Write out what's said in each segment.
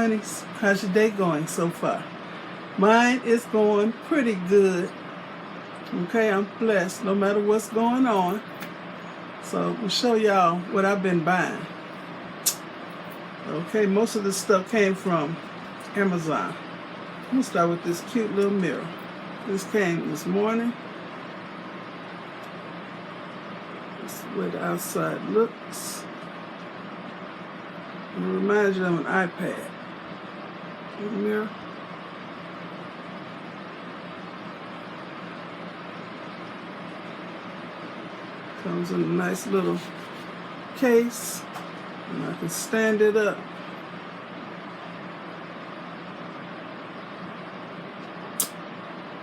honeys? How's your day going so far? Mine is going pretty good. Okay, I'm blessed no matter what's going on. So I'll show y'all what I've been buying. Okay, most of this stuff came from Amazon. I'm gonna start with this cute little mirror. This came this morning. This is where the outside looks. It reminds you of an iPad. The mirror. Comes in a nice little case, and I can stand it up.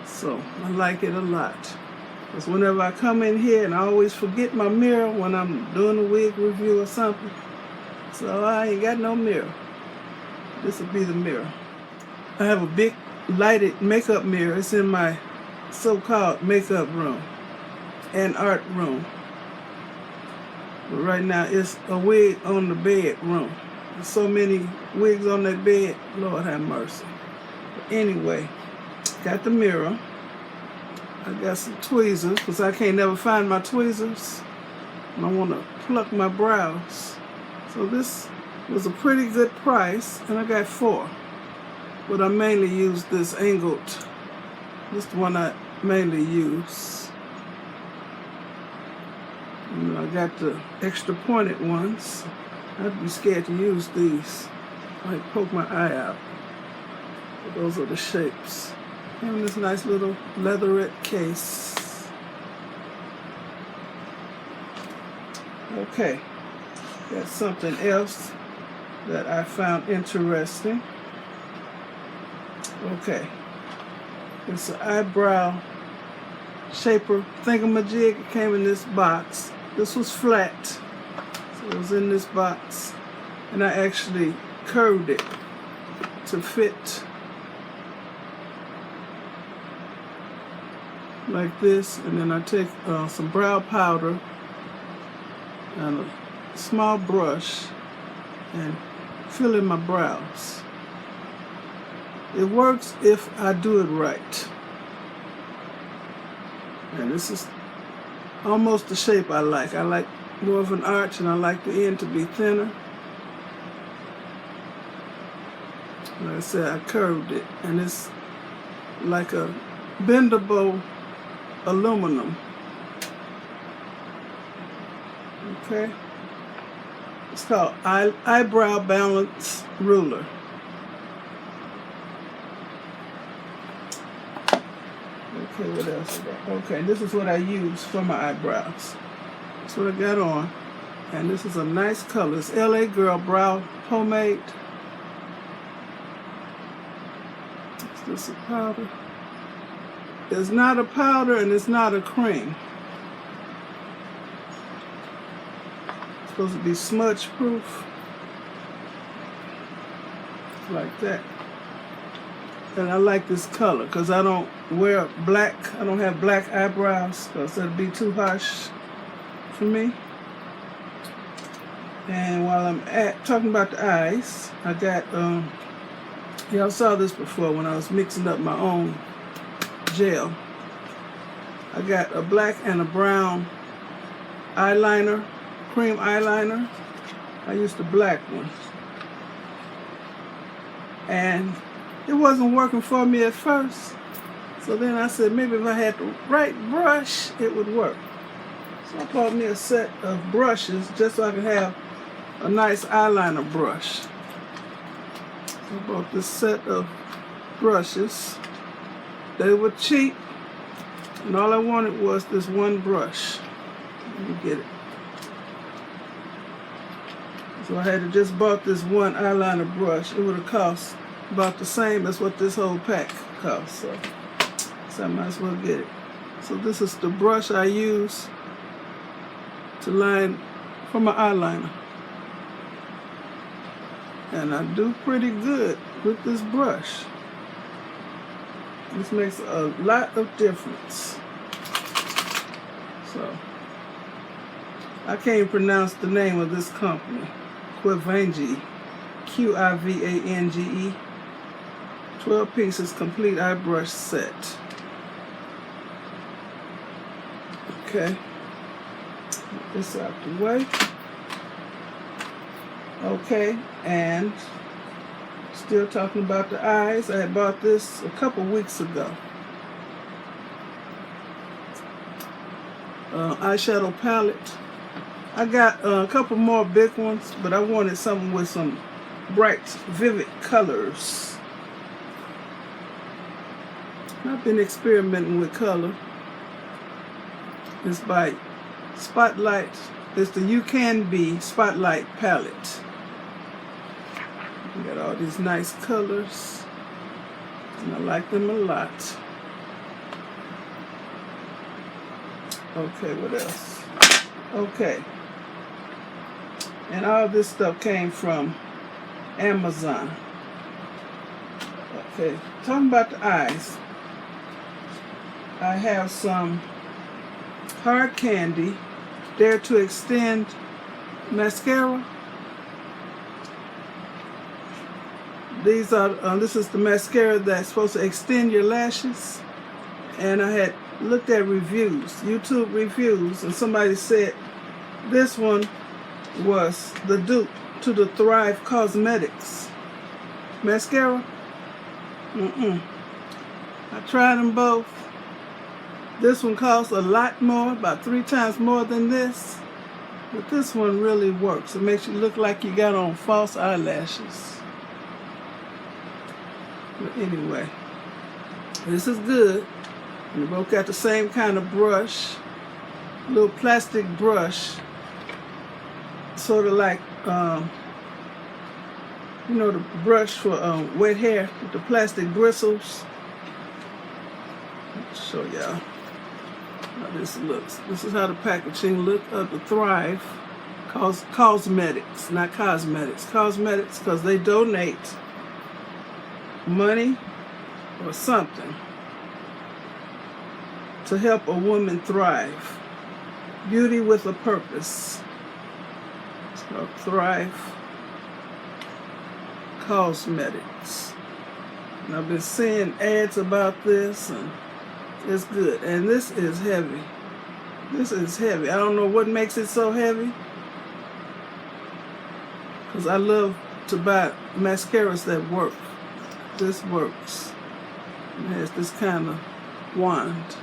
So I like it a lot. Because whenever I come in here, and I always forget my mirror when I'm doing a wig review or something. So I ain't got no mirror. This will be the mirror. I have a big lighted makeup mirror. It's in my so-called makeup room and art room. But right now it's a wig on the bedroom. There's so many wigs on that bed. Lord have mercy. But anyway, got the mirror. I got some tweezers because I can't never find my tweezers. And I want to pluck my brows. So this was a pretty good price, and I got 4. But I mainly use this angled. This is the one I mainly use. And I got the extra pointed ones. I'd be scared to use these. I might poke my eye out. But those are the shapes. And this nice little leatherette case. Okay. Got something else that I found interesting. Okay. It's an eyebrow shaper thingamajig. It came in this box. This was flat. So it was in this box. And I actually curved it to fit like this. And then I take some brow powder and a small brush and fill in my brows. It works if I do it right. And this is almost the shape I like. I like more of an arch, and I like the end to be thinner. Like I said, I curved it, and it's like a bendable aluminum. Okay. It's called Eyebrow Balance Ruler. Okay, what else I got? Okay, this is what I use for my eyebrows. That's what I got on. And this is a nice color. It's LA Girl Brow Pomade. Is this a powder? It's not a powder and it's not a cream. Supposed to be smudge proof, like that. And I like this color because I don't wear black. I don't have black eyebrows because that'd be too harsh for me. And while I'm talking about the eyes, I got y'all saw this before when I was mixing up my own gel. I got a black and a brown eyeliner. Cream eyeliner. I used the black one. And it wasn't working for me at first. So then I said maybe if I had the right brush, it would work. So I bought me a set of brushes just so I could have a nice eyeliner brush. So I bought this set of brushes. They were cheap. And all I wanted was this one brush. Let me get it. So I had to just bought this one eyeliner brush. It would have cost about the same as what this whole pack cost. So I might as well get it. So this is the brush I use to line for my eyeliner. And I do pretty good with this brush. This makes a lot of difference. So I can't pronounce the name of this company. Causmetics. Quivange. 12 pieces, complete eye brush set. Okay, get this out the way. Okay, and still talking about the eyes. I had bought this a couple weeks ago. Eyeshadow palette. I got a couple more big ones, but I wanted something with some bright, vivid colors. I've been experimenting with color. It's by Spotlight. It's the You Can Be Spotlight palette. We got all these nice colors, and I like them a lot. Okay, what else? Okay, and all this stuff came from Amazon. Okay, talking about the eyes, I have some hard candy Dare to Extend mascara. These are this is the mascara that's supposed to extend your lashes, and I had looked at reviews, YouTube reviews, and somebody said this one was the dupe to the Thrive Causmetics mascara. I tried them both. This one costs a lot more, about 3 times more than this, but this one really works. It makes you look like you got on false eyelashes. But anyway, this is good. And they both got the same kind of brush, little plastic brush, sort of like, you know, the brush for wet hair with the plastic bristles. I'll show y'all how this looks. This is how the packaging looks of the Thrive Causmetics, not Cosmetics. Cosmetics, because they donate money or something to help a woman thrive. Beauty with a purpose. It's called Thrive Causmetics. And I've been seeing ads about this, and it's good. And this is heavy. This is heavy. I don't know what makes it so heavy, because I love to buy mascaras that work. This works. It has this kind of wand.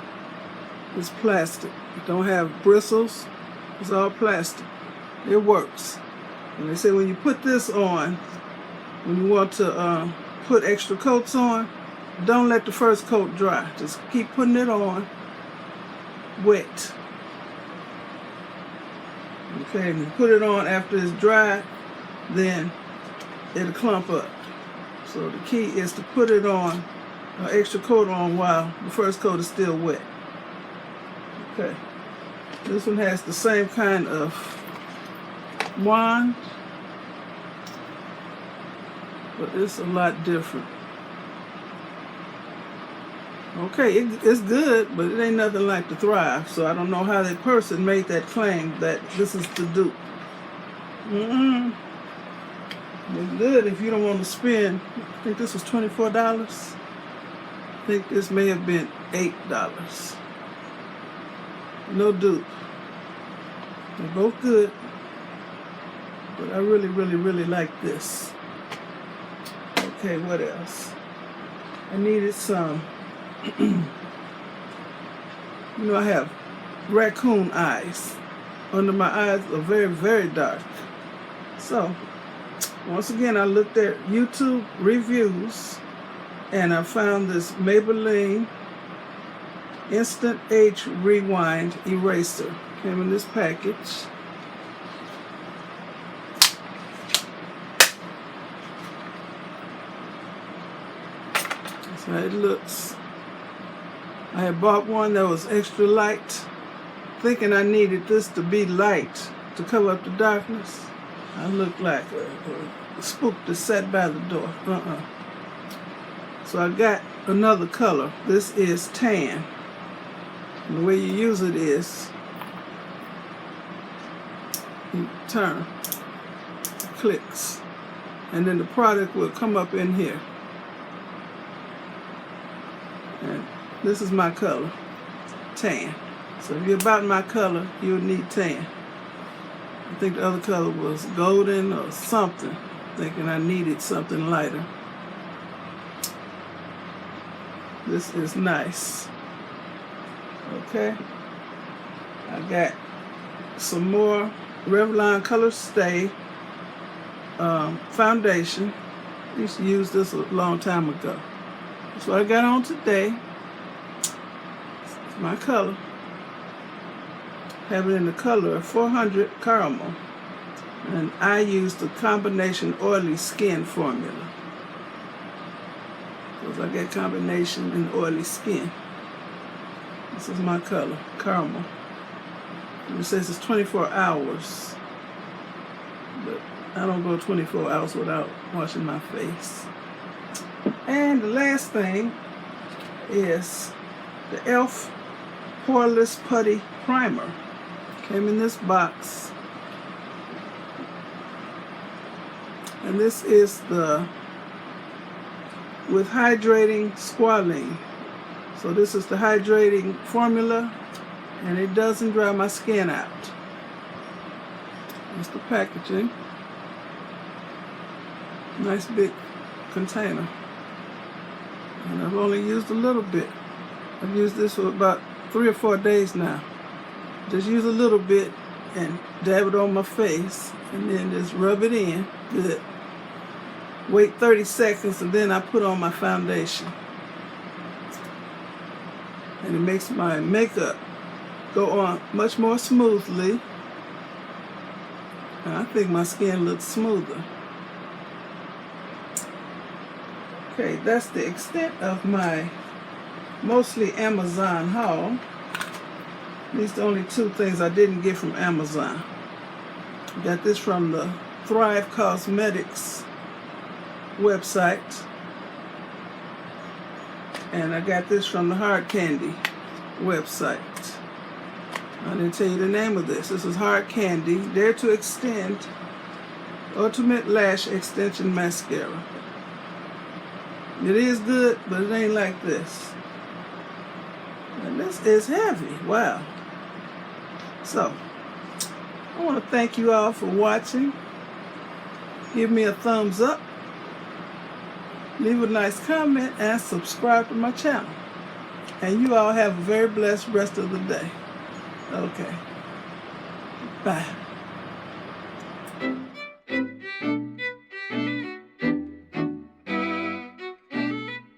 It's plastic. It don't have bristles. It's all plastic. It works. And they say when you put this on, when you want to put extra coats on, don't let the first coat dry. Just keep putting it on wet. Okay, and you put it on after it's dry, then it'll clump up. So the key is to put it on, an extra coat on while the first coat is still wet. Okay, this one has the same kind of wand, but it's a lot different. Okay, it's good, but it ain't nothing like the Thrive, so I don't know how that person made that claim that this is the dupe. It's good if you don't want to spend, I think this was $24. I think this may have been $8. No dupe. They're both good, but I really, really, really like this. Okay, what else? I needed some, you know, I have raccoon eyes. Under my eyes are very, very dark. So, once again, I looked at YouTube reviews, and I found this Maybelline Instant Age Rewind Eraser. Came in this package. That's how it looks. I had bought one that was extra light, thinking I needed this to be light to cover up the darkness. I look like a spook that sat by the door. So I got another color. This is tan. And the way you use it is you turn, clicks, and then the product will come up in here. And this is my color, tan. So if you're about my color, you'll need tan. I think the other color was golden or something, thinking I needed something lighter. This is nice. Okay. I got some more Revlon Color Stay foundation. I used to use this a long time ago. That's what I got on today. It's my color. Have it in the color of 400 Caramel. And I use the combination oily skin formula, because I get combination in oily skin. This is my color, Caramel. And it says it's 24 hours. But I don't go 24 hours without washing my face. And the last thing is the e.l.f. Poreless Putty Primer. Came in this box. And this is the with hydrating squalene. So this is the hydrating formula, and it doesn't dry my skin out. That's the packaging. Nice big container. And I've only used a little bit. I've used this for about 3 or 4 days now. Just use a little bit and dab it on my face, and then just rub it in. Good. Wait 30 seconds, and then I put on my foundation. And it makes my makeup go on much more smoothly. And I think my skin looks smoother. Okay, that's the extent of my mostly Amazon haul. These are the only 2 things I didn't get from Amazon. Got this from the Thrive Causmetics website. And I got this from the Hard Candy website. I didn't tell you the name of this. This is Hard Candy Dare to Extend Ultimate Lash Extension Mascara. It is good, but it ain't like this. And this is heavy. Wow. So, I want to thank you all for watching. Give me a thumbs up. Leave a nice comment and subscribe to my channel. And you all have a very blessed rest of the day. Okay. Bye.